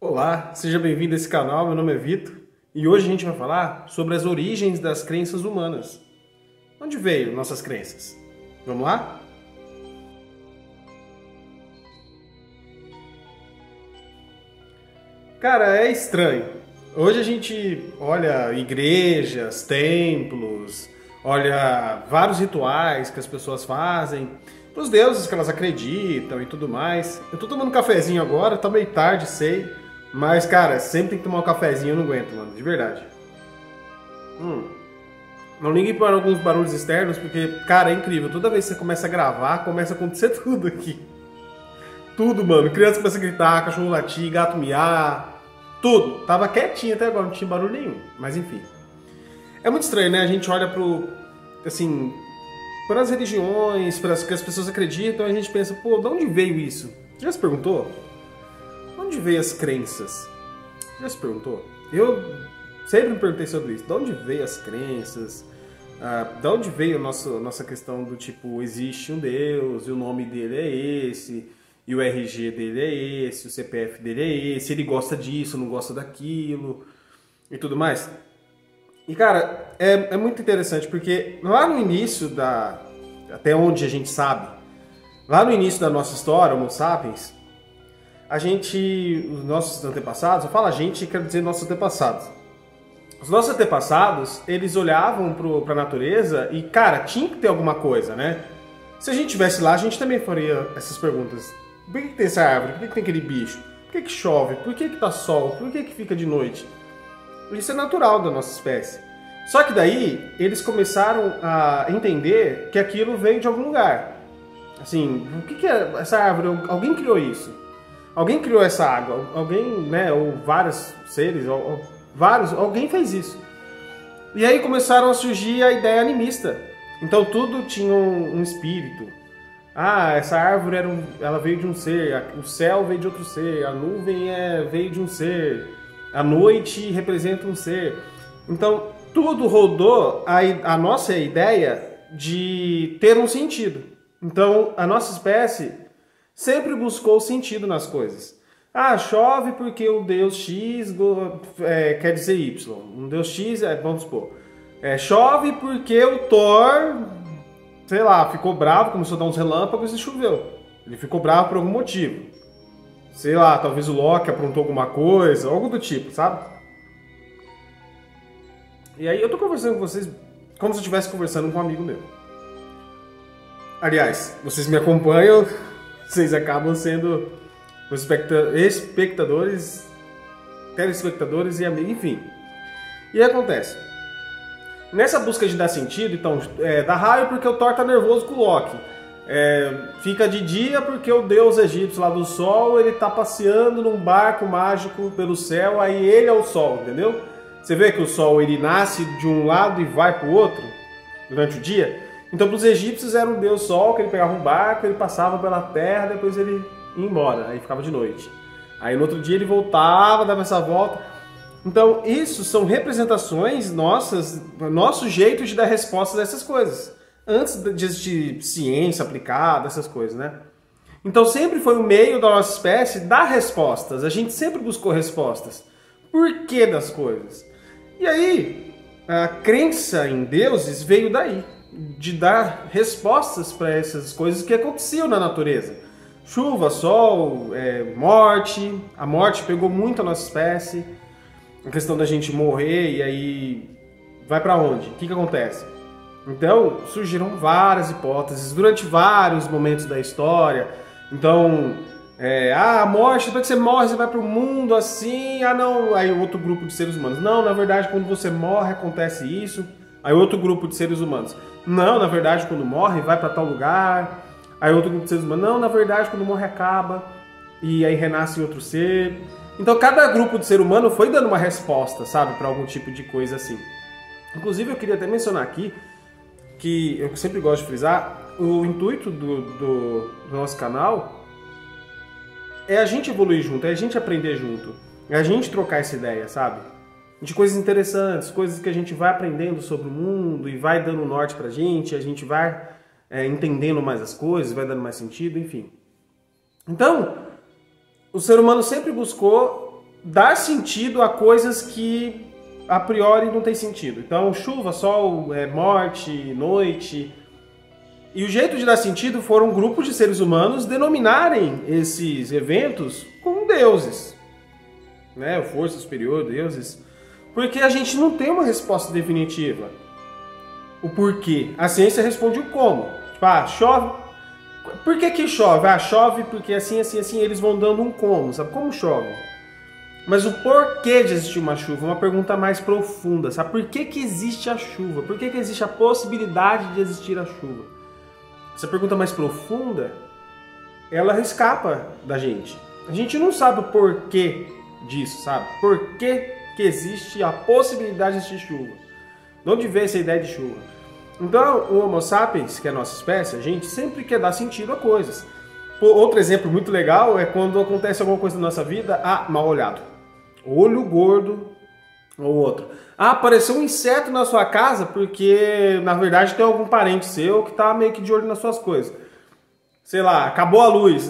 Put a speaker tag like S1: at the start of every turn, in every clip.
S1: Olá, seja bem-vindo a esse canal, meu nome é Vitor e hoje a gente vai falar sobre as origens das crenças humanas. Onde veio nossas crenças? Vamos lá? Cara, é estranho. Hoje a gente olha igrejas, templos, olha vários rituais que as pessoas fazem, os deuses que elas acreditam e tudo mais. Eu tô tomando um cafezinho agora, tá meio tarde, sei. Mas, cara, sempre tem que tomar um cafezinho, eu não aguento, mano, de verdade. Não ligue para alguns barulhos externos, porque, cara, é incrível. Toda vez que você começa a gravar, começa a acontecer tudo aqui. Tudo, mano. Criança começa a gritar, cachorro latir, gato miar, tudo. Tava quietinho até agora, não tinha barulho nenhum. Mas, enfim. É muito estranho, né? A gente olha pro, assim, para as religiões, para as que as pessoas acreditam, e a gente pensa, pô, de onde veio isso? Já se perguntou? De onde veio as crenças? Já se perguntou? Eu sempre me perguntei sobre isso. De onde veio as crenças? De onde veio a nossa questão do tipo, existe um Deus, e o nome dele é esse, e o RG dele é esse, o CPF dele é esse, ele gosta disso, não gosta daquilo, e tudo mais. E, cara, é muito interessante, porque lá no início até onde a gente sabe, lá no início da nossa história, Homo sapiens, os nossos antepassados, eu falo a gente, quero dizer nossos antepassados. Os nossos antepassados, eles olhavam para a natureza e, cara, tinha que ter alguma coisa, né? Se a gente estivesse lá, a gente também faria essas perguntas. Por que tem essa árvore? Por que tem aquele bicho? Por que chove? Por que tá sol? Por que fica de noite? Isso é natural da nossa espécie. Só que daí, eles começaram a entender que aquilo veio de algum lugar. Assim, o que é essa árvore? Alguém criou isso. Alguém criou essa água, alguém, né, ou vários seres, alguém fez isso. E aí começaram a surgir a ideia animista. Então tudo tinha um espírito. Ah, essa árvore ela veio de um ser, o céu veio de outro ser, a nuvem veio de um ser, a noite representa um ser. Então tudo rodou a nossa ideia de ter um sentido. Então a nossa espécie sempre buscou sentido nas coisas. Ah, chove porque o Deus X quer dizer Y. Um Deus X, vamos supor. Chove porque o Thor, sei lá, ficou bravo, começou a dar uns relâmpagos e choveu. Ele ficou bravo por algum motivo. Sei lá, talvez o Loki aprontou alguma coisa, algo do tipo, sabe? E aí eu tô conversando com vocês como se eu estivesse conversando com um amigo meu. Aliás, vocês me acompanham, vocês acabam sendo os espectadores, telespectadores e amigos, enfim. E acontece. Nessa busca de dar sentido, então, dá raio porque o Thor tá nervoso com o Loki. Fica de dia porque o deus egípcio lá do sol, ele tá passeando num barco mágico pelo céu, aí ele é o sol, entendeu? Você vê que o sol, ele nasce de um lado e vai pro outro durante o dia? Então, para os egípcios era um deus sol, que ele pegava um barco, ele passava pela terra, depois ele ia embora, aí ficava de noite. Aí no outro dia ele voltava, dava essa volta. Então, isso são representações nossas, nosso jeito de dar respostas a essas coisas. Antes de existir ciência aplicada, essas coisas, né? Então, sempre foi o meio da nossa espécie dar respostas. A gente sempre buscou respostas. Por que das coisas? E aí, a crença em deuses veio daí, de dar respostas para essas coisas que aconteciam na natureza. Chuva, sol, morte. A morte pegou muito a nossa espécie. A questão da gente morrer e aí vai para onde? O que acontece? Então surgiram várias hipóteses durante vários momentos da história. Então, a morte, depois que você morre, você vai para o mundo assim. Ah, não. Aí outro grupo de seres humanos. Não, na verdade, quando você morre acontece isso. Aí outro grupo de seres humanos. Não, na verdade, quando morre vai para tal lugar. Aí outro grupo de seres humanos. Não, na verdade, quando morre acaba. E aí renasce outro ser. Então cada grupo de ser humano foi dando uma resposta, sabe, para algum tipo de coisa assim. Inclusive eu queria até mencionar aqui, que eu sempre gosto de frisar, o intuito do nosso canal é a gente evoluir junto, é a gente aprender junto, é a gente trocar essa ideia, sabe? De coisas interessantes, coisas que a gente vai aprendendo sobre o mundo e vai dando norte pra gente, a gente vai entendendo mais as coisas, vai dando mais sentido, enfim. Então, o ser humano sempre buscou dar sentido a coisas que a priori não tem sentido. Então, chuva, sol, morte, noite. E o jeito de dar sentido foram grupos de seres humanos denominarem esses eventos como deuses, né? Força superior, deuses. Porque a gente não tem uma resposta definitiva. O porquê. A ciência responde o como. Tipo, chove. Por que chove? Chove porque assim, eles vão dando um como, sabe? Como chove? Mas o porquê de existir uma chuva é uma pergunta mais profunda, sabe? Por que existe a chuva? Por que existe a possibilidade de existir a chuva? Essa pergunta mais profunda, ela escapa da gente. A gente não sabe o porquê disso, sabe? Por que existe a possibilidade de existir chuva? De onde veio essa ideia de chuva? Então, o Homo sapiens, que é a nossa espécie, a gente sempre quer dar sentido a coisas. Outro exemplo muito legal é quando acontece alguma coisa na nossa vida, mal olhado. Olho gordo ou outro. Apareceu um inseto na sua casa porque, na verdade, tem algum parente seu que tá meio que de olho nas suas coisas. Sei lá, acabou a luz.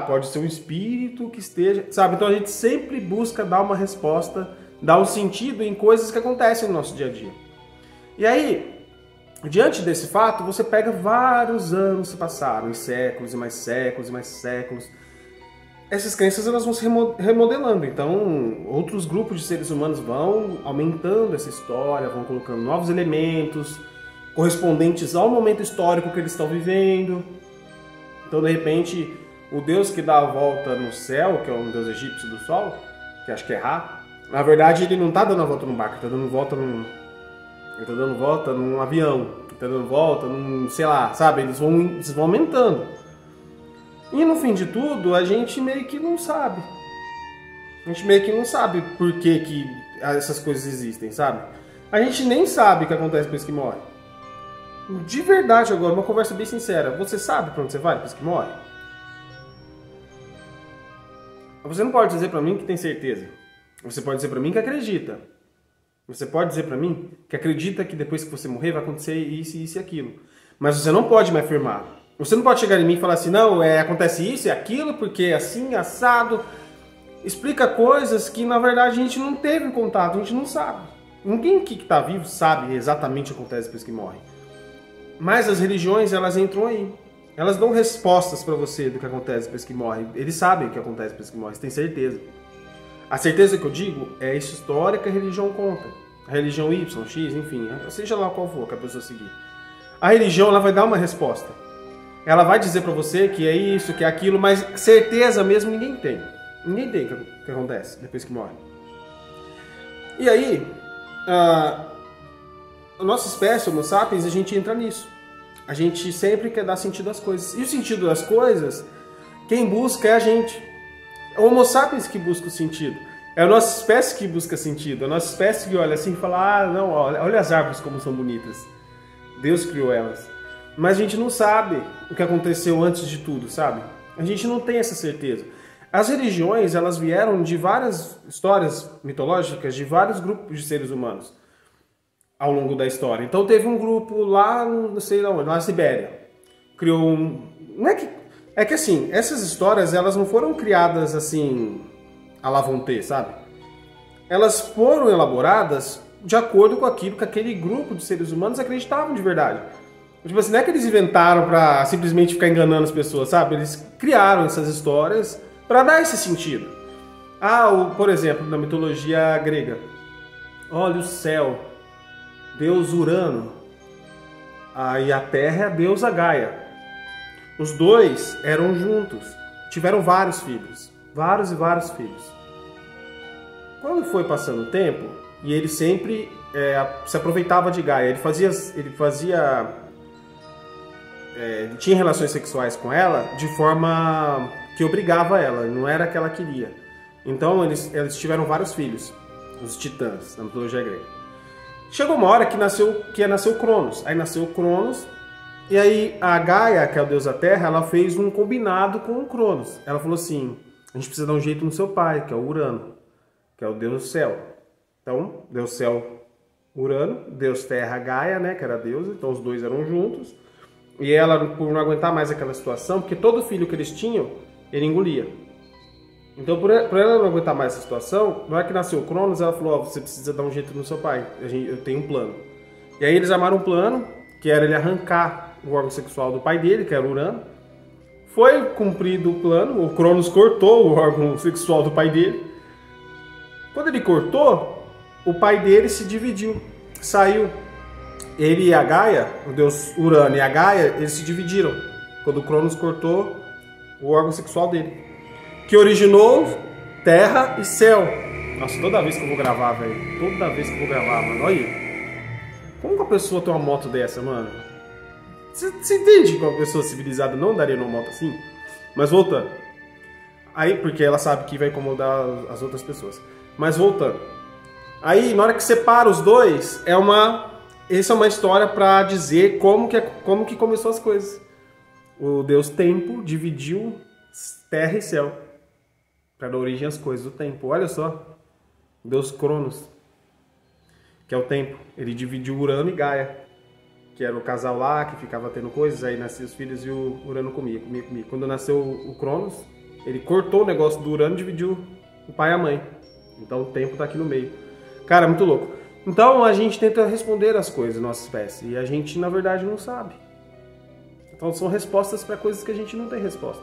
S1: Pode ser um espírito que esteja... Sabe? Então a gente sempre busca dar uma resposta, dar um sentido em coisas que acontecem no nosso dia a dia. E aí, diante desse fato, você pega vários anos se passaram, e séculos, e mais séculos, e mais séculos. Essas crenças elas vão se remodelando, então outros grupos de seres humanos vão aumentando essa história, vão colocando novos elementos correspondentes ao momento histórico que eles estão vivendo. Então, de repente, o deus que dá a volta no céu, que é um deus egípcio do sol, que acho que é Ra, na verdade ele não está dando a volta num barco, ele está dando volta num avião, ele está dando volta num, sei lá, sabe? Eles vão aumentando. E no fim de tudo, a gente meio que não sabe. A gente meio que não sabe por que essas coisas existem, sabe? A gente nem sabe o que acontece depois que morre. De verdade agora, uma conversa bem sincera. Você sabe pra onde você vai depois que morre? Você não pode dizer pra mim que tem certeza. Você pode dizer pra mim que acredita. Você pode dizer pra mim que acredita que depois que você morrer vai acontecer isso, isso e aquilo. Mas você não pode me afirmar. Você não pode chegar em mim e falar assim, não, acontece isso e aquilo, porque é assim, assado. Explica coisas que, na verdade, a gente não teve contato, a gente não sabe. Ninguém que está vivo sabe exatamente o que acontece depois que morre. Mas as religiões, elas entram aí. Elas dão respostas para você do que acontece depois que morre. Eles sabem o que acontece depois que morre, você tem certeza. A certeza que eu digo é essa história que a religião conta. A religião Y, X, enfim, seja lá qual for que a pessoa seguir. A religião, ela vai dar uma resposta. Ela vai dizer pra você que é isso, que é aquilo, mas certeza mesmo ninguém tem. Ninguém tem o que acontece depois que morre. E aí, a nossa espécie, Homo sapiens, a gente entra nisso. A gente sempre quer dar sentido às coisas. E o sentido das coisas, quem busca é a gente. É o Homo sapiens que busca o sentido. É a nossa espécie que busca sentido. É a nossa espécie que olha assim e fala, não, olha as árvores como são bonitas. Deus criou elas. Mas a gente não sabe o que aconteceu antes de tudo, sabe? A gente não tem essa certeza. As religiões, elas vieram de várias histórias mitológicas, de vários grupos de seres humanos ao longo da história. Então teve um grupo lá, não sei onde, lá na Sibéria. Criou um... Não é que... É que assim, essas histórias, elas não foram criadas assim, à la vontade, sabe? Elas foram elaboradas de acordo com aquilo que aquele grupo de seres humanos acreditavam de verdade. Tipo assim, não é que eles inventaram pra simplesmente ficar enganando as pessoas, sabe? Eles criaram essas histórias pra dar esse sentido. Por exemplo, na mitologia grega. Olha o céu, deus Urano. E a terra é a deusa Gaia. Os dois eram juntos, tiveram vários filhos. Vários e vários filhos. Quando foi passando o tempo, e ele sempre se aproveitava de Gaia, ele tinha relações sexuais com ela de forma que obrigava ela, não era que ela queria. Então eles tiveram vários filhos, os titãs, na mitologia grega. Chegou uma hora que ia nascer o Cronos. Aí nasceu o Cronos, e aí a Gaia, que é o deus da Terra, ela fez um combinado com o Cronos. Ela falou assim, a gente precisa dar um jeito no seu pai, que é o Urano, que é o deus do céu. Então, deus céu, Urano, deus terra, Gaia, né, que era a deusa, então os dois eram juntos. E ela, por não aguentar mais aquela situação, porque todo filho que eles tinham, ele engolia. Então, por ela não aguentar mais essa situação, na hora que nasceu o Cronos, ela falou, você precisa dar um jeito no seu pai, eu tenho um plano. E aí eles armaram um plano, que era ele arrancar o órgão sexual do pai dele, que era o Urano. Foi cumprido o plano, o Cronos cortou o órgão sexual do pai dele. Quando ele cortou, o pai dele se dividiu, saiu. Ele e a Gaia, o deus Urano e a Gaia, eles se dividiram quando o Cronos cortou o órgão sexual dele, que originou terra e céu. Nossa, toda vez que eu vou gravar, velho, toda vez que eu vou gravar, mano, olha aí. Como que a pessoa tem uma moto dessa, mano? Você entende que uma pessoa civilizada não daria numa moto assim? Mas voltando. Aí, porque ela sabe que vai incomodar as outras pessoas. Mas voltando. Aí, na hora que separa os dois, essa é uma história para dizer como que começou as coisas. O deus Tempo dividiu terra e céu para dar origem às coisas do tempo. Olha só. O deus Cronos, que é o tempo. Ele dividiu Urano e Gaia, que era o casal lá que ficava tendo coisas, aí nasciam os filhos e o Urano comia. Quando nasceu o Cronos, ele cortou o negócio do Urano e dividiu o pai e a mãe. Então o tempo tá aqui no meio. Cara, muito louco. Então a gente tenta responder as coisas, nossa espécie, e a gente na verdade não sabe. Então são respostas para coisas que a gente não tem resposta.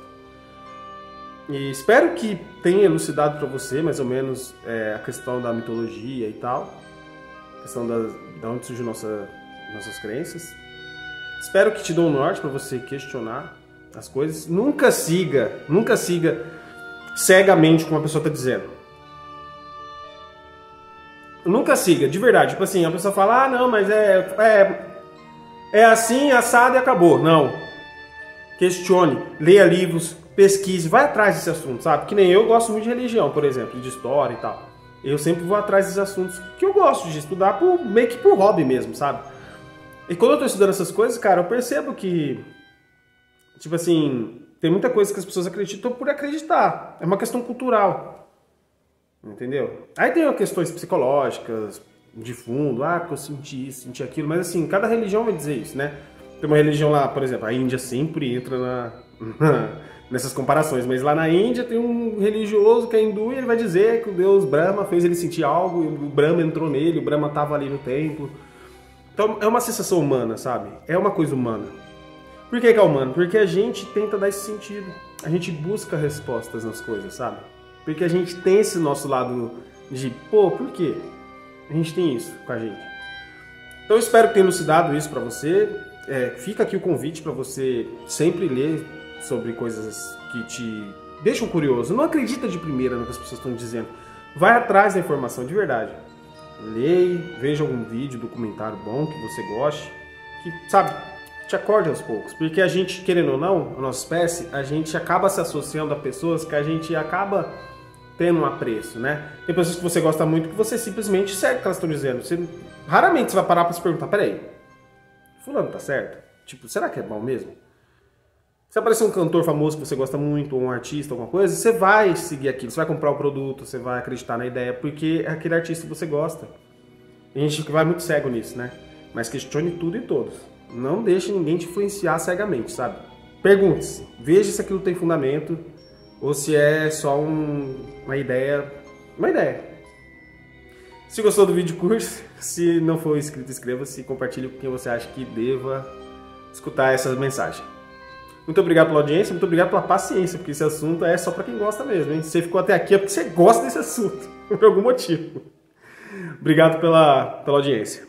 S1: E espero que tenha elucidado para você mais ou menos a questão da mitologia e tal. A questão da onde surgiu nossas crenças. Espero que te dê um norte para você questionar as coisas. Nunca siga cegamente o que uma pessoa está dizendo. Nunca siga, de verdade. Tipo assim, a pessoa fala, não, mas é assim, assado e acabou. Não. Questione, leia livros, pesquise, vai atrás desse assunto, sabe? Que nem eu gosto muito de religião, por exemplo, de história e tal. Eu sempre vou atrás desses assuntos que eu gosto de estudar, meio que por hobby mesmo, sabe? E quando eu tô estudando essas coisas, cara, eu percebo que, tipo assim, tem muita coisa que as pessoas acreditam por acreditar. É uma questão cultural. Entendeu? Aí tem questões psicológicas, de fundo, porque eu senti isso, senti aquilo, mas assim, cada religião vai dizer isso, né? Tem uma religião lá, por exemplo, a Índia sempre entra nessas comparações, mas lá na Índia tem um religioso que é hindu e ele vai dizer que o deus Brahma fez ele sentir algo, e o Brahma entrou nele, o Brahma estava ali no templo. Então é uma sensação humana, sabe? É uma coisa humana. Por que é humano? Porque a gente tenta dar esse sentido. A gente busca respostas nas coisas, sabe? Porque a gente tem esse nosso lado de, por quê? A gente tem isso com a gente. Então eu espero que tenha elucidado isso pra você. Fica aqui o convite pra você sempre ler sobre coisas que te deixam curioso. Não acredita de primeira no que as pessoas estão dizendo. Vai atrás da informação de verdade. Leia, veja algum vídeo, documentário bom que você goste, que, sabe, te acorde aos poucos. Porque a gente, querendo ou não, a nossa espécie, a gente acaba se associando a pessoas que a gente acaba tendo um apreço, né? Tem pessoas que você gosta muito que você simplesmente segue o que elas estão dizendo. Raramente você vai parar pra se perguntar, peraí, fulano tá certo? Tipo, será que é bom mesmo? Se aparecer um cantor famoso que você gosta muito, ou um artista, alguma coisa, você vai seguir aquilo, você vai comprar o produto, você vai acreditar na ideia, porque é aquele artista que você gosta. A gente vai muito cego nisso, né? Mas questione tudo e todos. Não deixe ninguém te influenciar cegamente, sabe? Pergunte-se, veja se aquilo tem fundamento, ou se é só uma ideia. Uma ideia. Se gostou do vídeo, curte. Se não for inscrito, inscreva-se e compartilhe com quem você acha que deva escutar essa mensagem. Muito obrigado pela audiência, muito obrigado pela paciência, porque esse assunto é só para quem gosta mesmo, hein? Se você ficou até aqui é porque você gosta desse assunto, por algum motivo. Obrigado pela audiência.